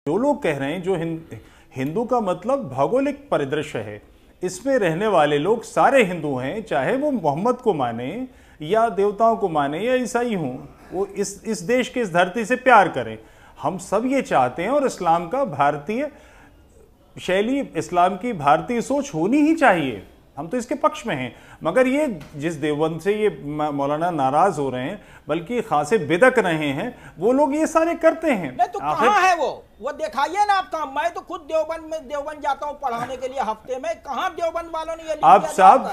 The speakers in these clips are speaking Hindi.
जो लोग कह रहे हैं जो हिंदू का मतलब भौगोलिक परिदृश्य है, इसमें रहने वाले लोग सारे हिंदू हैं, चाहे वो मोहम्मद को माने या देवताओं को माने या ईसाई हों, वो इस देश की इस धरती से प्यार करें। हम सब ये चाहते हैं और इस्लाम का भारतीय शैली, इस्लाम की भारतीय सोच होनी ही चाहिए, हम तो इसके पक्ष में हैं। मगर ये जिस देवबंद से ये मौलाना नाराज हो रहे हैं, बल्कि खासे बिदक रहे हैं, वो लोग ये सारे करते हैं। नहीं तो कहाँ है वो दिखाइए ना आप। काम मैं तो खुद देवबंद जाता हूँ पढ़ाने के लिए हफ्ते में, कहाँ देवबंद वालों ने ये आप साहब,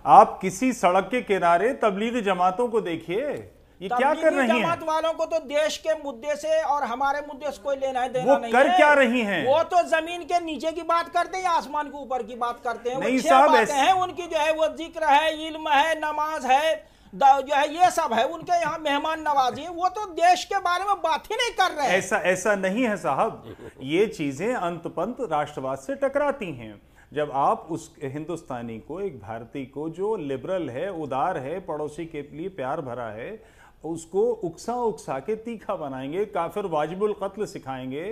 आप किसी सड़क के किनारे तबलीगी जमातों को देखिए, ये क्या कर रही हैं? जमात वालों को तो देश के मुद्दे से और हमारे मुद्दे से कोई लेना है देना नहीं है। वो कर क्या रही हैं? वो तो जमीन के नीचे की बात करते हैं या आसमान के ऊपर की बात करते हैं? नहीं साहब, हैं उनकी जो है वो जिक्र है, इल्म है, नमाज है, जो है ये सब है उनके यहाँ, मेहमान नवाजी है। वो तो देश के बारे में बात ही नहीं कर रहे हैं। ऐसा नहीं है साहब, ये चीजें अंतपंत राष्ट्रवाद से टकराती हैं। जब आप उस हिंदुस्तानी को, एक भारतीय को जो लिबरल है, उदार है, पड़ोसी के लिए प्यार भरा है, उसको उकसा के तीखा बनाएंगे, काफिर वाजिबुल कत्ल सिखाएंगे,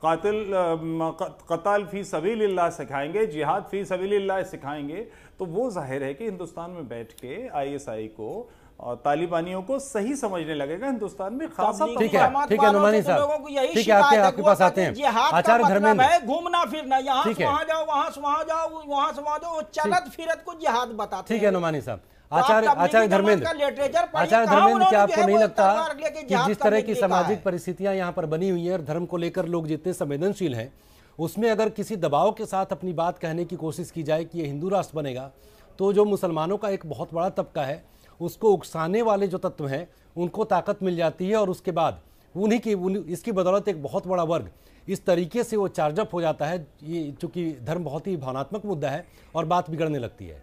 कत्ल फी सबीलिल्लाह सिखाएंगे, जिहाद फी सबीलिल्लाह सिखाएंगे, तो वो जाहिर है कि हिंदुस्तान में बैठ के आईएसआई को और तालिबानियों को सही समझने लगेगा। हिंदुस्तान में खासा ठीक है नुमानी साहब, ठीक है आपके पास आते हैं आचार्य धर्मेंद्र। घूमना फिरना, यहाँ से वहाँ जाओ, वहाँ से वहाँ जाओ, वहाँ से वहाँ जाओ, चलत फिरत को जिहाद बताते। ठीक है नुमानी साहब। आचार्य धर्मेंद्र, क्या आपको नहीं लगता कि जिस तरह की सामाजिक परिस्थितियां यहाँ पर बनी हुई है और धर्म को लेकर लोग जितने संवेदनशील हैं, उसमें अगर किसी दबाव के साथ अपनी बात कहने की कोशिश की जाए कि ये हिंदू राष्ट्र बनेगा, तो जो मुसलमानों का एक बहुत बड़ा तबका है, उसको उकसाने वाले जो तत्व हैं उनको ताकत मिल जाती है और उसके बाद इसकी बदौलत एक बहुत बड़ा वर्ग इस तरीके से वो चार्जअप हो जाता है। ये चूंकि धर्म बहुत ही भावनात्मक मुद्दा है और बात बिगड़ने लगती है।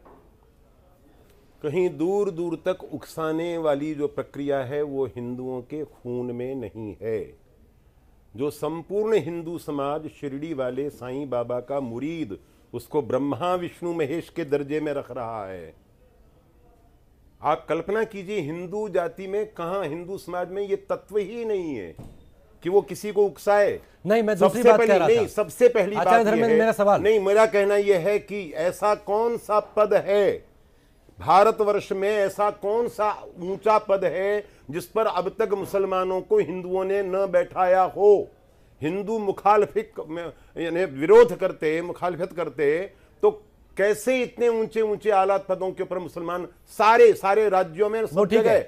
कहीं दूर दूर तक उकसाने वाली जो प्रक्रिया है वो हिंदुओं के खून में नहीं है। जो संपूर्ण हिंदू समाज शिरडी वाले साईं बाबा का मुरीद, उसको ब्रह्मा विष्णु महेश के दर्जे में रख रहा है। आप कल्पना कीजिए, हिंदू जाति में कहां, हिंदू समाज में ये तत्व ही नहीं है कि वो किसी को उकसाए। नहीं, मैं दूसरी बात कह रहा था। सबसे पहली बात मेरा सवाल नहीं, मेरा कहना यह है कि ऐसा कौन सा पद है भारतवर्ष में, ऐसा कौन सा ऊंचा पद है जिस पर अब तक मुसलमानों को हिंदुओं ने न बैठाया हो। हिंदू विरोध करते, मुखालिफत करते, तो कैसे इतने ऊंचे ऊंचे आला पदों के ऊपर मुसलमान सारे राज्यों में सब जगह।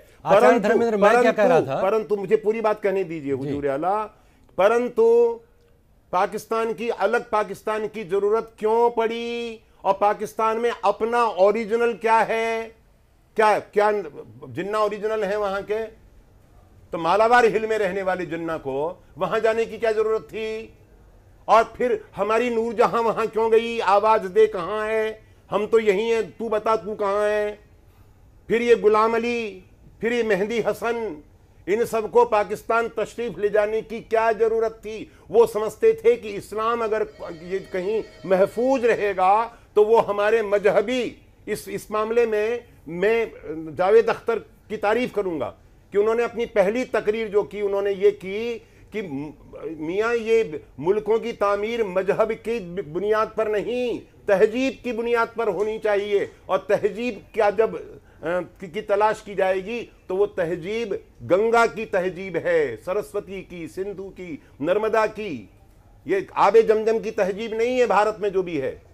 परंतु मुझे पूरी बात कहने दीजिए हुजूर आला, परंतु पाकिस्तान की अलग पाकिस्तान की जरूरत क्यों पड़ी? और पाकिस्तान में अपना ओरिजिनल क्या है? क्या जिन्ना ओरिजिनल है वहां के? तो मालाबार हिल में रहने वाले जिन्ना को वहां जाने की क्या जरूरत थी? और फिर हमारी नूरजहां वहां क्यों गई? आवाज दे, कहां है? हम तो यही हैं, तू बता तू कहां है? फिर ये गुलाम अली, फिर ये मेहंदी हसन, इन सबको पाकिस्तान तशरीफ ले जाने की क्या जरूरत थी? वो समझते थे कि इस्लाम अगर ये कहीं महफूज रहेगा तो वो हमारे मजहबी, इस मामले में मैं जावेद अख्तर की तारीफ करूंगा कि उन्होंने अपनी पहली तकरीर जो की, उन्होंने ये की कि मियाँ ये मुल्कों की तामीर मजहब की बुनियाद पर नहीं, तहजीब की बुनियाद पर होनी चाहिए। और तहजीब क्या जब की तलाश की जाएगी तो वो तहजीब गंगा की तहजीब है, सरस्वती की, सिंधु की, नर्मदा की। ये आबे जमजम की तहजीब नहीं है भारत में जो भी है।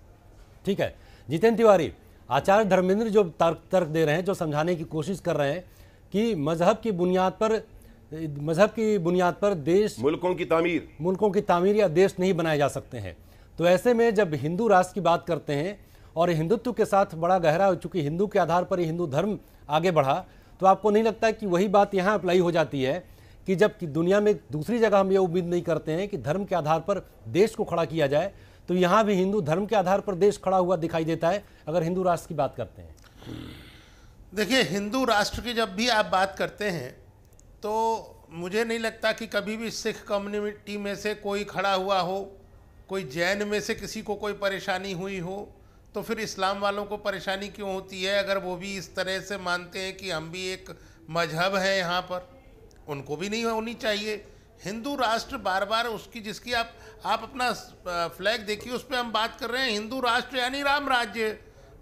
ठीक है जितेंद्र तिवारी, आचार्य धर्मेंद्र जो तर्क दे रहे हैं, जो समझाने की कोशिश कर रहे हैं कि मजहब की बुनियाद पर देश, मुल्कों की तामीर या देश नहीं बनाए जा सकते हैं। तो ऐसे में जब हिंदू राष्ट्र की बात करते हैं और हिंदुत्व के साथ बड़ा गहरा हो, चूंकि हिंदू के आधार पर ही हिंदू धर्म आगे बढ़ा, तो आपको नहीं लगता कि वही बात यहाँ अप्लाई हो जाती है कि जब दुनिया में दूसरी जगह हम ये उम्मीद नहीं करते हैं कि धर्म के आधार पर देश को खड़ा किया जाए, तो यहाँ भी हिंदू धर्म के आधार पर देश खड़ा हुआ दिखाई देता है अगर हिंदू राष्ट्र की बात करते हैं। देखिए, हिंदू राष्ट्र की जब भी आप बात करते हैं तो मुझे नहीं लगता कि कभी भी सिख कम्युनिटी में से कोई खड़ा हुआ हो, कोई जैन में से किसी को कोई परेशानी हुई हो, तो फिर इस्लाम वालों को परेशानी क्यों होती है? अगर वो भी इस तरह से मानते हैं कि हम भी एक मजहब है यहाँ पर, उनको भी नहीं होनी चाहिए। हिंदू राष्ट्र बार बार उसकी जिसकी आप अपना फ्लैग देखिए, उस पर हम बात कर रहे हैं हिंदू राष्ट्र यानी राम राज्य।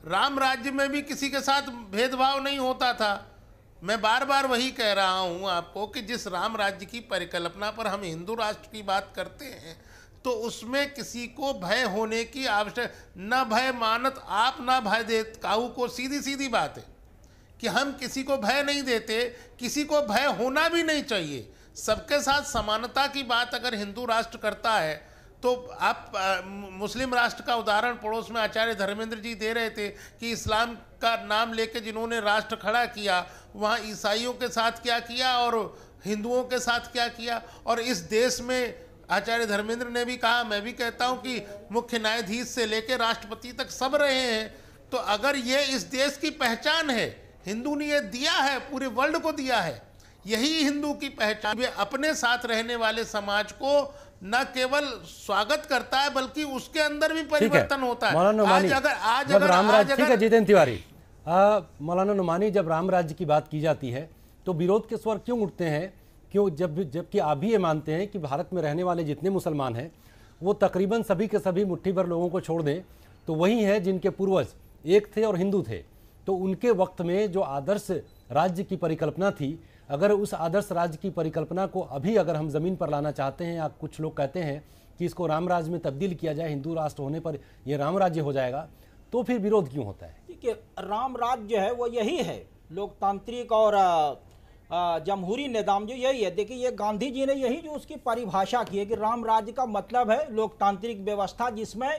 राम राज्य में भी किसी के साथ भेदभाव नहीं होता था। मैं बार बार वही कह रहा हूं आपको कि जिस राम राज्य की परिकल्पना पर हम हिंदू राष्ट्र की बात करते हैं, तो उसमें किसी को भय होने की आवश्यक न भय मानत आप ना भय दे काहू को। सीधी सीधी बात है कि हम किसी को भय नहीं देते, किसी को भय होना भी नहीं चाहिए। सबके साथ समानता की बात अगर हिंदू राष्ट्र करता है, तो आप मुस्लिम राष्ट्र का उदाहरण पड़ोस में आचार्य धर्मेंद्र जी दे रहे थे कि इस्लाम का नाम लेके जिन्होंने राष्ट्र खड़ा किया, वहाँ ईसाइयों के साथ क्या किया और हिंदुओं के साथ क्या किया। और इस देश में आचार्य धर्मेंद्र ने भी कहा, मैं भी कहता हूँ कि मुख्य न्यायाधीश से लेकर राष्ट्रपति तक सब रहे हैं। तो अगर ये इस देश की पहचान है, हिंदू ने ये दिया है, पूरे वर्ल्ड को दिया है, यही हिंदू की पहचान। वे अपने साथ रहने वाले समाज को न केवल स्वागत करता है, बल्कि उसके अंदर भी परिवर्तन होता है। जितेंद्र तिवारी, मौलाना नुमानी, जब राम राज्य की बात की जाती है तो विरोध के स्वर क्यों उठते हैं? क्यों? जबकि आप भी ये मानते हैं कि भारत में रहने वाले जितने मुसलमान हैं वो तकरीबन सभी के सभी मुट्ठी भर लोगों को छोड़ दें तो वही है जिनके पूर्वज एक थे और हिंदू थे। तो उनके वक्त में जो आदर्श राज्य की परिकल्पना थी, अगर उस आदर्श राज्य की परिकल्पना को अभी अगर हम ज़मीन पर लाना चाहते हैं, या कुछ लोग कहते हैं कि इसको राम राज्य में तब्दील किया जाए, हिंदू राष्ट्र होने पर यह राम राज्य हो जाएगा, तो फिर विरोध क्यों होता है? देखिए, राम राज्य जो है वो यही है, लोकतांत्रिक और जमहूरी निज़ाम जो यही है। देखिए, ये गांधी जी ने यही जो उसकी परिभाषा की है कि राम राज्य का मतलब है लोकतांत्रिक व्यवस्था जिसमें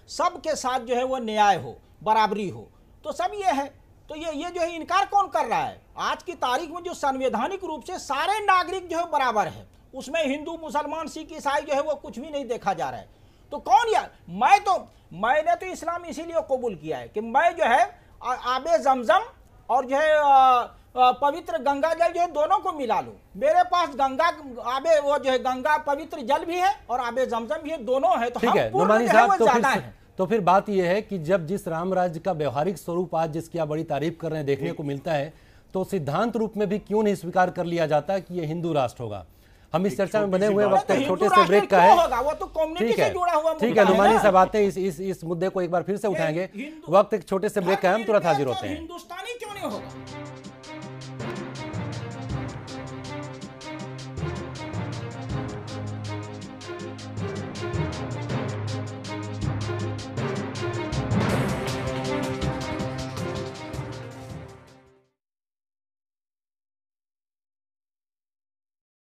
सबके साथ जो है वो न्याय हो, बराबरी हो। तो सब ये है। तो ये जो है इनकार कौन कर रहा है? आज की तारीख में जो संवैधानिक रूप से सारे नागरिक जो है बराबर है, उसमें हिंदू, मुसलमान, सिख, ईसाई जो है वो कुछ भी नहीं देखा जा रहा है। तो कौन यार, मैंने तो इस्लाम इसीलिए कबूल किया है कि मैं जो है आबे जमजम और जो है पवित्र गंगा जल जो है दोनों को मिला लूं। मेरे पास गंगा आबे वो जो है गंगा पवित्र जल भी है और आबे जमजम भी है, दोनों है। तो हम पूर्ण जो है वो ज्यादा है। तो फिर बात यह है कि जब जिस राम राज्य का व्यवहारिक स्वरूप आज जिसकी आप बड़ी तारीफ कर रहे हैं देखने को मिलता है, तो सिद्धांत रूप में भी क्यों नहीं स्वीकार कर लिया जाता कि यह हिंदू राष्ट्र होगा? हम इस चर्चा में बने हुए वक्त एक छोटे से ब्रेक का है। ठीक है नुमानी साहब, आते हैं इस मुद्दे को एक बार फिर से उठाएंगे। वक्त एक छोटे से ब्रेक का है, हम तुरंत हाजिर होते हैं। हिंदुस्तानी क्यों नहीं होगा?